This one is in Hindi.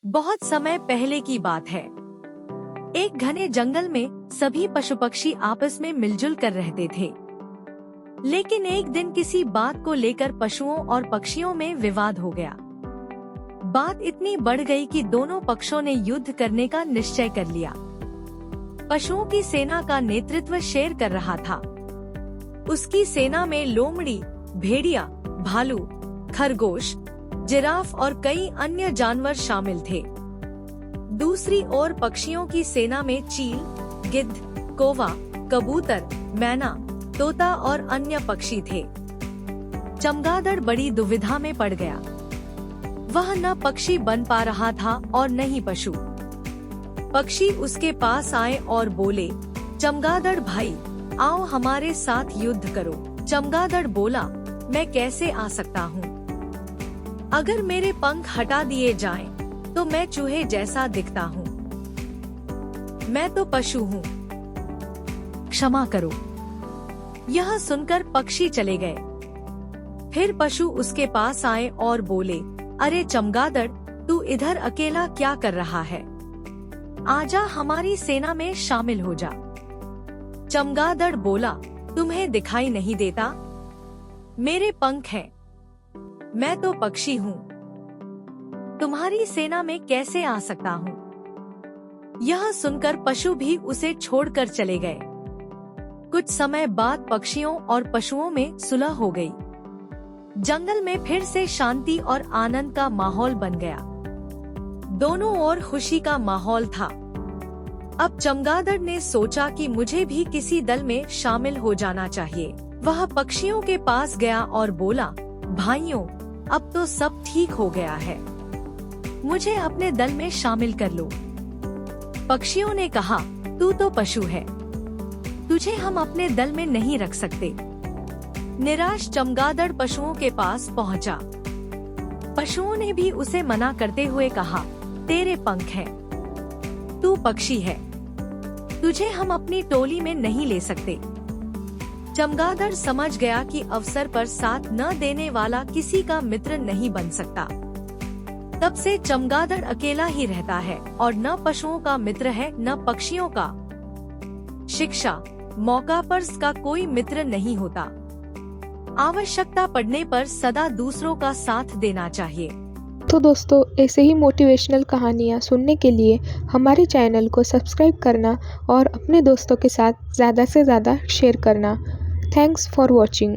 बहुत समय पहले की बात है। एक घने जंगल में सभी पशु पक्षी आपस में मिलजुल कर रहते थे। लेकिन एक दिन किसी बात को लेकर पशुओं और पक्षियों में विवाद हो गया। बात इतनी बढ़ गई कि दोनों पक्षों ने युद्ध करने का निश्चय कर लिया। पशुओं की सेना का नेतृत्व शेर कर रहा था। उसकी सेना में लोमड़ी, भेड़िया, भालू, खरगोश, जिराफ और कई अन्य जानवर शामिल थे। दूसरी ओर पक्षियों की सेना में चील, गिद्ध, कौवा, कबूतर, मैना, तोता और अन्य पक्षी थे। चमगादड़ बड़ी दुविधा में पड़ गया। वह न पक्षी बन पा रहा था और न ही पशु। पक्षी उसके पास आए और बोले, चमगादड़ भाई, आओ हमारे साथ युद्ध करो। चमगादड़ बोला, मैं कैसे आ सकता हूँ? अगर मेरे पंख हटा दिए जाएं, तो मैं चूहे जैसा दिखता हूँ। मैं तो पशु हूँ, क्षमा करो। यह सुनकर पक्षी चले गए। फिर पशु उसके पास आए और बोले, अरे चमगादड़, तू इधर अकेला क्या कर रहा है? आजा हमारी सेना में शामिल हो जा। चमगादड़ बोला, तुम्हें दिखाई नहीं देता? मेरे पंख हैं, मैं तो पक्षी हूँ। तुम्हारी सेना में कैसे आ सकता हूँ? यह सुनकर पशु भी उसे छोड़कर चले गए। कुछ समय बाद पक्षियों और पशुओं में सुलह हो गई। जंगल में फिर से शांति और आनंद का माहौल बन गया। दोनों ओर खुशी का माहौल था। अब चमगादड़ ने सोचा कि मुझे भी किसी दल में शामिल हो जाना चाहिए। वह पक्षियों के पास गया और बोला, भाइयों, अब तो सब ठीक हो गया है, मुझे अपने दल में शामिल कर लो। पक्षियों ने कहा, तू तो पशु है, तुझे हम अपने दल में नहीं रख सकते। निराश चमगादड़ पशुओं के पास पहुंचा। पशुओं ने भी उसे मना करते हुए कहा, तेरे पंख हैं, तू पक्षी है, तुझे हम अपनी टोली में नहीं ले सकते। चमगादड़ समझ गया कि अवसर पर साथ न देने वाला किसी का मित्र नहीं बन सकता। तब से चमगादड़ अकेला ही रहता है और न पशुओं का मित्र है न पक्षियों का। शिक्षा, मौका पर का कोई मित्र नहीं होता। आवश्यकता पड़ने पर सदा दूसरों का साथ देना चाहिए। तो दोस्तों, ऐसे ही मोटिवेशनल कहानियाँ सुनने के लिए हमारे चैनल को सब्सक्राइब करना और अपने दोस्तों के साथ ज़्यादा से ज़्यादा शेयर करना। Thanks for watching.